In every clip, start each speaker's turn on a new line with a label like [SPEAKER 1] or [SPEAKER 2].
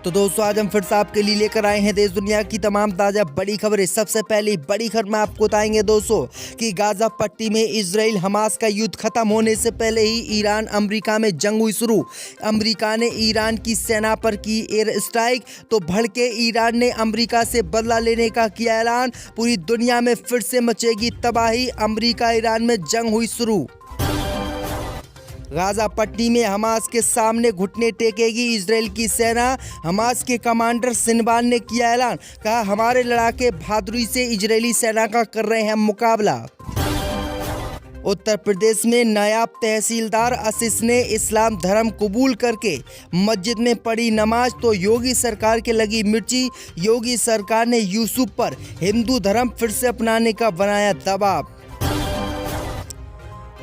[SPEAKER 1] तो दोस्तों आज हम फिर से आपके लिए लेकर आए हैं देश दुनिया की तमाम ताज़ा बड़ी खबरें। सबसे पहली बड़ी खबर में आपको बताएंगे दोस्तों कि गाजा पट्टी में इजराइल हमास का युद्ध खत्म होने से पहले ही ईरान अमेरिका में जंग हुई शुरू। अमेरिका ने ईरान की सेना पर की एयर स्ट्राइक, तो भड़के ईरान ने अमेरिका से बदला लेने का किया ऐलान। पूरी दुनिया में फिर से मचेगी तबाही, अमेरिका ईरान में जंग हुई शुरू। गाजा पट्टी में हमास के सामने घुटने टेकेगी इजराइल की सेना। हमास के कमांडर सिनवान ने किया ऐलान, कहा हमारे लड़ाके बहादुरी से इजरायली सेना का कर रहे हैं मुकाबला। उत्तर प्रदेश में नायब तहसीलदार आशीष ने इस्लाम धर्म कबूल करके मस्जिद में पढ़ी नमाज, तो योगी सरकार के लगी मिर्ची। योगी सरकार ने यूसुफ पर हिंदू धर्म फिर से अपनाने का बनाया दबाव।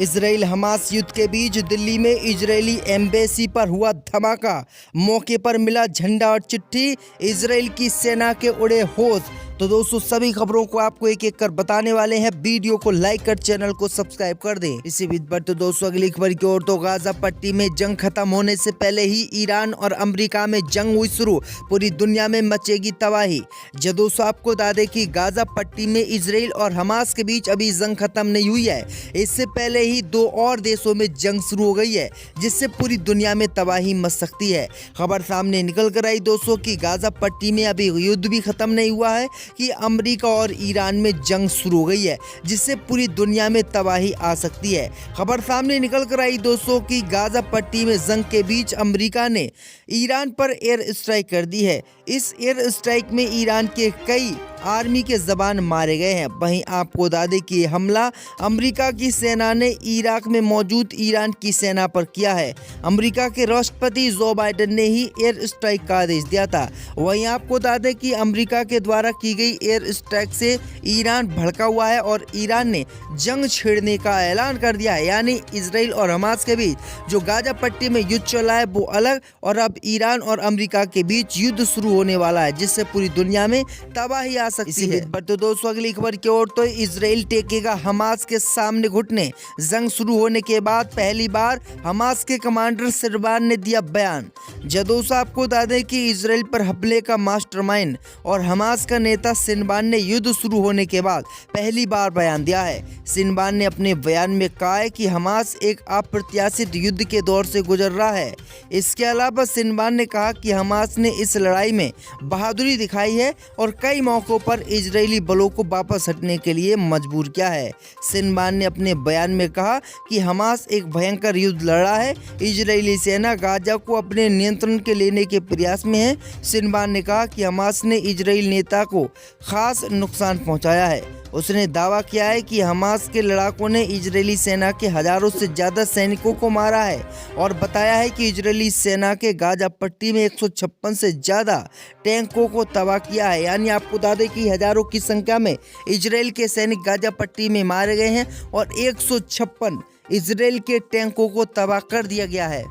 [SPEAKER 1] इजराइल हमास युद्ध के बीच दिल्ली में इजरायली एम्बेसी पर हुआ धमाका। मौके पर मिला झंडा और चिट्ठी, इजराइल की सेना के उड़े होश। तो दोस्तों सभी खबरों को आपको एक एक कर बताने वाले हैं। वीडियो को लाइक कर चैनल को सब्सक्राइब कर दें। इसी बीच पर तो दोस्तों अगली खबर की ओर, तो गाजा पट्टी में जंग खत्म होने से पहले ही ईरान और अमेरिका में जंग हुई शुरू। पूरी दुनिया में मचेगी तबाही। जब दोस्तों आपको बता दें कि गाजा पट्टी में इजराइल और हमास के बीच अभी जंग खत्म नहीं हुई है। इससे पहले ही दो और देशों में जंग शुरू हो गई है, जिससे पूरी दुनिया में तबाही मच सकती है। खबर सामने निकल कर आई दोस्तों कि गाजा पट्टी में अभी युद्ध भी खत्म नहीं हुआ है कि अमेरिका और ईरान में जंग शुरू हो गई है, जिससे पूरी दुनिया में तबाही आ सकती है। खबर सामने निकल कर आई दोस्तों कि गाजा पट्टी में जंग के बीच अमेरिका ने ईरान पर एयर स्ट्राइक कर दी है। इस एयर स्ट्राइक में ईरान के कई आर्मी के जवान मारे गए हैं। वहीं आपको बता दें कि हमला अमेरिका की सेना ने इराक में मौजूद ईरान की सेना पर किया है। अमेरिका के राष्ट्रपति जो बाइडेन ने ही एयर स्ट्राइक का आदेश दिया था। वहीं आपको बता दें कि अमेरिका के द्वारा की गई एयर स्ट्राइक से ईरान भड़का हुआ है और ईरान ने जंग छेड़ने का ऐलान कर दिया है। यानी इजराइल और हमास के बीच जो गाजा पट्टी में युद्ध चला है वो अलग, और अब ईरान और अमेरिका के बीच युद्ध शुरू होने वाला है, जिससे पूरी दुनिया में तबाही आ सकती है। पर तो दोस्तों अगली खबर की ओर, तो इजराइल टेकेगा हमास के सामने घुटने। जंग शुरू होने के बाद पहली बार हमास के कमांडर सिनवान ने दिया बयान। दोस्तों आपको बता दें कि इजराइल पर हमले का मास्टरमाइंड और हमास का नेता सिनवान ने युद्ध शुरू होने के बाद पहली बार बयान दिया है। सिनवान ने अपने बयान में कहा है कि हमास एक अप्रत्याशित युद्ध के दौर से गुजर रहा है। इसके अलावा सिनवान ने कहा कि हमास ने इस लड़ाई में बहादुरी दिखाई है और कई मौकों पर इजरायली बलों को वापस हटने के लिए मजबूर किया है। सिनवान ने अपने बयान में कहा कि हमास एक भयंकर युद्ध लड़ रहा है। इजरायली सेना गाजा को अपने नियंत्रण के लेने के प्रयास में है। सिनवान ने कहा कि हमास ने इजरायल नेता को खास नुकसान पहुंचाया है। उसने दावा किया है कि हमास के लड़ाकों ने इजरायली सेना के हजारों से ज़्यादा सैनिकों को मारा है और बताया है कि इजरायली सेना के गाजा पट्टी में 156 से ज़्यादा टैंकों को तबाह किया है। यानी आपको बता दें कि हजारों की संख्या में इजरायल के सैनिक गाजा पट्टी में मारे गए हैं और 156 इजरायल के टैंकों को तबाह कर दिया गया है।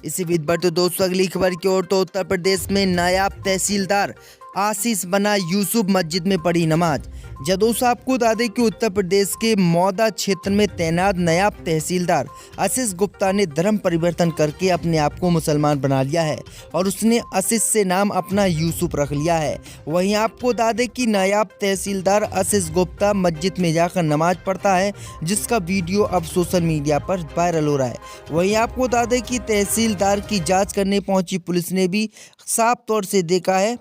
[SPEAKER 1] इसी बीच पर तो दोस्तों अगली खबर की ओर, तो उत्तर प्रदेश में नायब तहसीलदार आशीष बना यूसुफ, मस्जिद में पढ़ी नमाज। दोस्तों आपको बता दें कि उत्तर प्रदेश के मौदा क्षेत्र में तैनात नायब तहसीलदार आशीष गुप्ता ने धर्म परिवर्तन करके अपने आप को मुसलमान बना लिया है और उसने आशीष से नाम अपना यूसुफ रख लिया है। वहीं आपको बता दें कि नायब तहसीलदार आशीष गुप्ता मस्जिद में जाकर नमाज पढ़ता है, जिसका वीडियो अब सोशल मीडिया पर वायरल हो रहा है। वहीं आपको बता दें कि तहसीलदार की जाँच करने पहुंची पुलिस ने भी साफ तौर से देखा है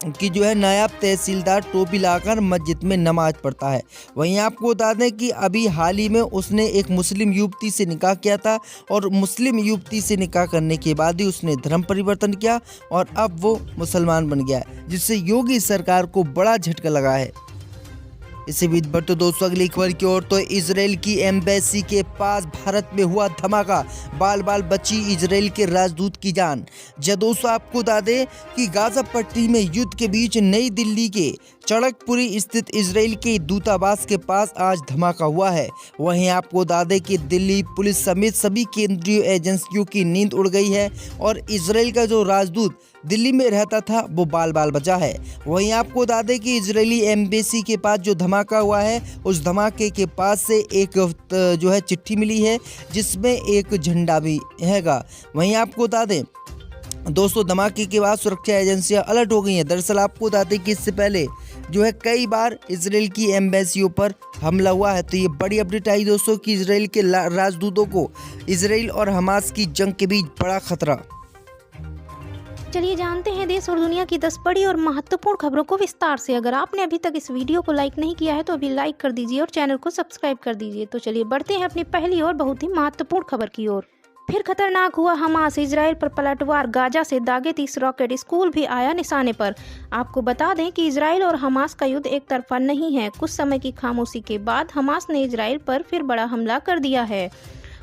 [SPEAKER 1] कि नायब तहसीलदार टोपी लाकर मस्जिद में नमाज पढ़ता है। वहीं आपको बता दें कि अभी हाल ही में उसने एक मुस्लिम युवती से निकाह किया था और मुस्लिम युवती से निकाह करने के बाद ही उसने धर्म परिवर्तन किया और अब वो मुसलमान बन गया है, जिससे योगी सरकार को बड़ा झटका लगा है। इसी बीच पर तो दोस्तों अगली खबर की ओर, तो इजराइल की एम्बेसी के पास भारत में हुआ धमाका, बाल बाल बची इजराइल के राजदूत की जान। दोस्तों आपको बता दें कि गाजा पट्टी में युद्ध के बीच नई दिल्ली के चड़कपुरी स्थित इजराइल के दूतावास के पास आज धमाका हुआ है। वहीं आपको बता दें कि दिल्ली पुलिस समेत सभी केंद्रीय एजेंसियों की नींद उड़ गई है और इजराइल का जो राजदूत दिल्ली में रहता था वो बाल बाल बचा है। वहीं आपको बता दें कि इजरायली एम्बेसी के पास जो धमाका हुआ है, उस धमाके के पास से एक चिट्ठी मिली है जिसमें एक झंडा भी हैगा। वहीं आपको बता दें दोस्तों धमाके के बाद सुरक्षा एजेंसियां अलर्ट हो गई हैं। दरअसल आपको बताते हैं कि इससे पहले जो है कई बार इजराइल की एम्बेसियों पर हमला हुआ है। तो ये बड़ी अपडेट आई दोस्तों कि इजराइल के राजदूतों को इजराइल और हमास की जंग के बीच बड़ा खतरा।
[SPEAKER 2] चलिए जानते हैं देश और दुनिया की 10 बड़ी और महत्वपूर्ण खबरों को विस्तार से। अगर आपने अभी तक इस वीडियो को लाइक नहीं किया है तो अभी लाइक कर दीजिए और चैनल को सब्सक्राइब कर दीजिए। तो चलिए बढ़ते हैं अपनी पहली और बहुत ही महत्वपूर्ण खबर की ओर। फिर खतरनाक हुआ हमास, इजराइल पर पलटवार, गाजा से दागे 30 रॉकेट, स्कूल भी आया निशाने पर। आपको बता दें कि इजराइल और हमास का युद्ध एक तरफा नहीं है। कुछ समय की खामोशी के बाद हमास ने इजराइल पर फिर बड़ा हमला कर दिया है।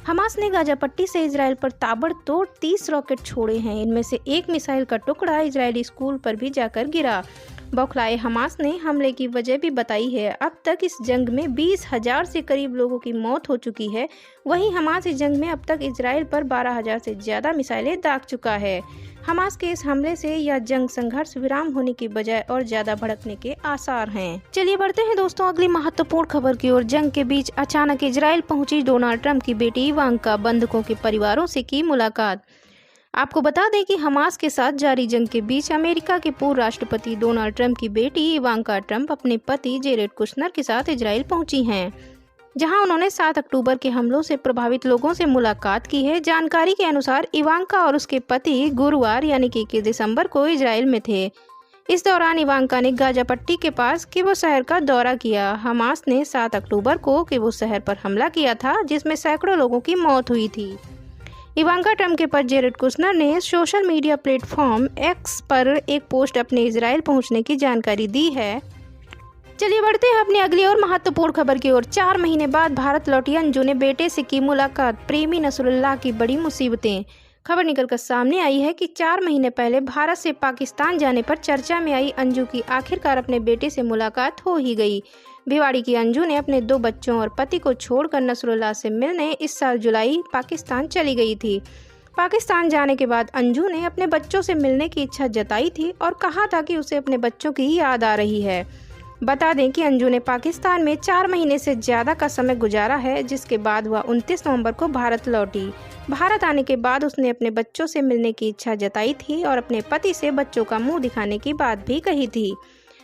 [SPEAKER 2] हमास ने गाजा पट्टी से इजराइल पर ताबड़तोड़ 30 रॉकेट छोड़े हैं। इनमें से एक मिसाइल का टुकड़ा इजरायली स्कूल पर भी जाकर गिरा। बौखलाए हमास ने हमले की वजह भी बताई है। अब तक इस जंग में 20,000 से करीब लोगों की मौत हो चुकी है। वहीं हमास इस जंग में अब तक इजराइल पर 12,000 से ज्यादा मिसाइलें दाग चुका है। हमास के इस हमले से यह जंग संघर्ष विराम होने की बजाय और ज्यादा भड़कने के आसार हैं। चलिए बढ़ते हैं दोस्तों अगली महत्वपूर्ण खबर की ओर। जंग के बीच अचानक इजराइल पहुंची डोनाल्ड ट्रंप की बेटी इवांका, बंधकों के परिवारों से की मुलाकात। आपको बता दें कि हमास के साथ जारी जंग के बीच अमेरिका के पूर्व राष्ट्रपति डोनाल्ड ट्रंप की बेटी इवांका ट्रंप अपने पति जेरेड कुशनर के साथ इजराइल पहुंची हैं, जहां उन्होंने 7 अक्टूबर के हमलों से प्रभावित लोगों से मुलाकात की है। जानकारी के अनुसार इवांका और उसके पति गुरुवार यानी कि 21 दिसंबर को इजराइल में थे। इस दौरान इवांका ने गाजा पट्टी के पास किब्बुत्ज शहर का दौरा किया। हमास ने 7 अक्टूबर को किब्बुत्ज शहर पर हमला किया था, जिसमें सैकड़ों लोगों की मौत हुई थी। इवांका ट्रंप के पति जेरेड कुशनर ने सोशल मीडिया प्लेटफॉर्म एक्स पर एक पोस्ट अपने इजराइल पहुंचने की जानकारी दी है। चलिए बढ़ते हैं अपनी अगली और महत्वपूर्ण खबर की ओर। 4 महीने बाद भारत लौटी अंजू ने बेटे से की मुलाकात, प्रेमी नसरुल्लाह की बड़ी मुसीबतें। खबर निकलकर सामने आई है कि 4 महीने पहले भारत से पाकिस्तान जाने पर चर्चा में आई अंजू की आखिरकार अपने बेटे से मुलाकात हो ही गई। भिवाड़ी की अंजू ने अपने 2 बच्चों और पति को छोड़कर नसरुल्लाह से मिलने इस साल जुलाई पाकिस्तान चली गई थी। पाकिस्तान जाने के बाद अंजू ने अपने बच्चों से मिलने की इच्छा जताई थी और कहा था कि उसे अपने बच्चों की याद आ रही है। बता दें कि अंजू ने पाकिस्तान में 4 महीने से ज्यादा का समय गुजारा है, जिसके बाद वह 29 नवंबर को भारत लौटी। भारत आने के बाद उसने अपने बच्चों से मिलने की इच्छा जताई थी और अपने पति से बच्चों का मुंह दिखाने की बात भी कही थी,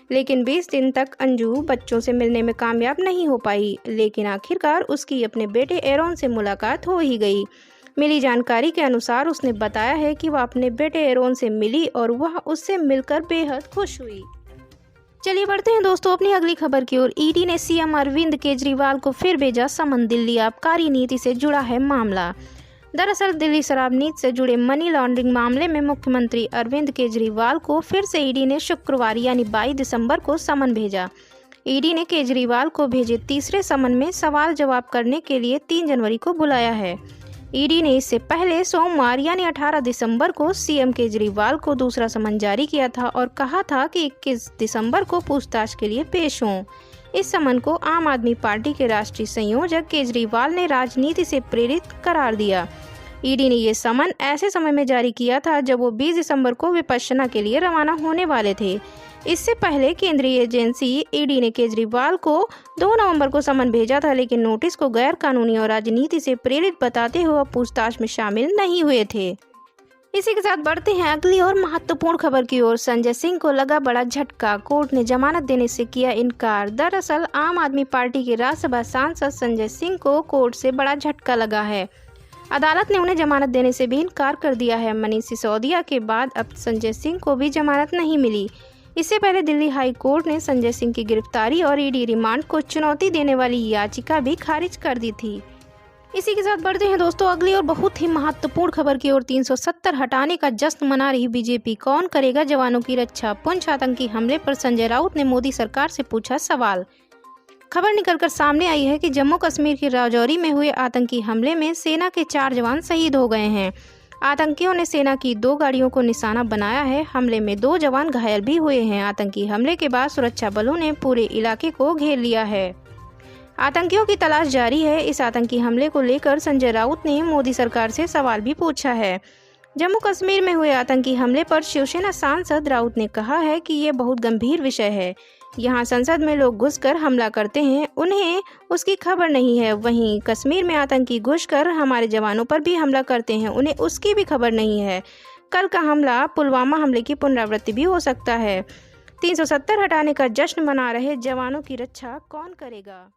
[SPEAKER 2] लेकिन 20 दिन तक अंजू बच्चों से मिलने में कामयाब नहीं हो पाई। लेकिन आखिरकार उसकी अपने बेटे एरोन से मुलाकात हो ही गई। मिली जानकारी के अनुसार उसने बताया है कि वह अपने बेटे एरोन से मिली और वह उससे मिलकर बेहद खुश हुई। चलिए बढ़ते हैं दोस्तों अपनी अगली खबर की ओर। ईडी ने सीएम अरविंद केजरीवाल को फिर भेजा समन। दिल्ली आबकारी नीति से जुड़ा है मामला। दरअसल दिल्ली शराब नीति से जुड़े मनी लॉन्ड्रिंग मामले में मुख्यमंत्री अरविंद केजरीवाल को फिर से ईडी ने शुक्रवार यानी 22 दिसंबर को समन भेजा। ईडी ने केजरीवाल को भेजे तीसरे समन में सवाल जवाब करने के लिए 3 जनवरी को बुलाया है। ईडी ने इससे पहले सोमवार यानी 18 दिसंबर को सीएम केजरीवाल को दूसरा समन जारी किया था और कहा था कि 21 दिसंबर को पूछताछ के लिए पेश हों। इस समन को आम आदमी पार्टी के राष्ट्रीय संयोजक केजरीवाल ने राजनीति से प्रेरित करार दिया। ईडी ने ये समन ऐसे समय में जारी किया था जब वो 20 दिसंबर को विपश्यना के लिए रवाना होने वाले थे। इससे पहले केंद्रीय एजेंसी ईडी ने केजरीवाल को 2 नवंबर को समन भेजा था, लेकिन नोटिस को गैर कानूनी और राजनीति से प्रेरित बताते हुए पूछताछ में शामिल नहीं हुए थे। इसी के साथ बढ़ते हैं अगली और महत्वपूर्ण खबर की ओर। संजय सिंह को लगा बड़ा झटका, कोर्ट ने जमानत देने से किया इनकार। दरअसल आम आदमी पार्टी के राज्यसभा सांसद संजय सिंह को कोर्ट से बड़ा झटका लगा है। अदालत ने उन्हें जमानत देने से भी इनकार कर दिया है। मनीष सिसोदिया के बाद अब संजय सिंह को भी जमानत नहीं मिली। इससे पहले दिल्ली हाई कोर्ट ने संजय सिंह की गिरफ्तारी और ईडी रिमांड को चुनौती देने वाली याचिका भी खारिज कर दी थी। इसी के साथ बढ़ते हैं दोस्तों अगली और बहुत ही महत्वपूर्ण खबर की ओर। 370 हटाने का जश्न मना रही बीजेपी, कौन करेगा जवानों की रक्षा? पुंछ आतंकी हमले पर संजय राउत ने मोदी सरकार से पूछा सवाल। खबर निकलकर सामने आई है कि जम्मू कश्मीर के राजौरी में हुए आतंकी हमले में सेना के 4 जवान शहीद हो गए हैं। आतंकियों ने सेना की 2 गाड़ियों को निशाना बनाया है। हमले में 2 जवान घायल भी हुए हैं। आतंकी हमले के बाद सुरक्षा बलों ने पूरे इलाके को घेर लिया है। आतंकियों की तलाश जारी है। इस आतंकी हमले को लेकर संजय राउत ने मोदी सरकार से सवाल भी पूछा है। जम्मू कश्मीर में हुए आतंकी हमले पर शिवसेना सांसद राउत ने कहा है कि ये बहुत गंभीर विषय है। यहाँ संसद में लोग घुसकर हमला करते हैं, उन्हें उसकी खबर नहीं है। वहीं कश्मीर में आतंकी घुसकर हमारे जवानों पर भी हमला करते हैं, उन्हें उसकी भी खबर नहीं है। कल का हमला पुलवामा हमले की पुनरावृत्ति भी हो सकता है। 370 हटाने का जश्न मना रहे जवानों की रक्षा कौन करेगा?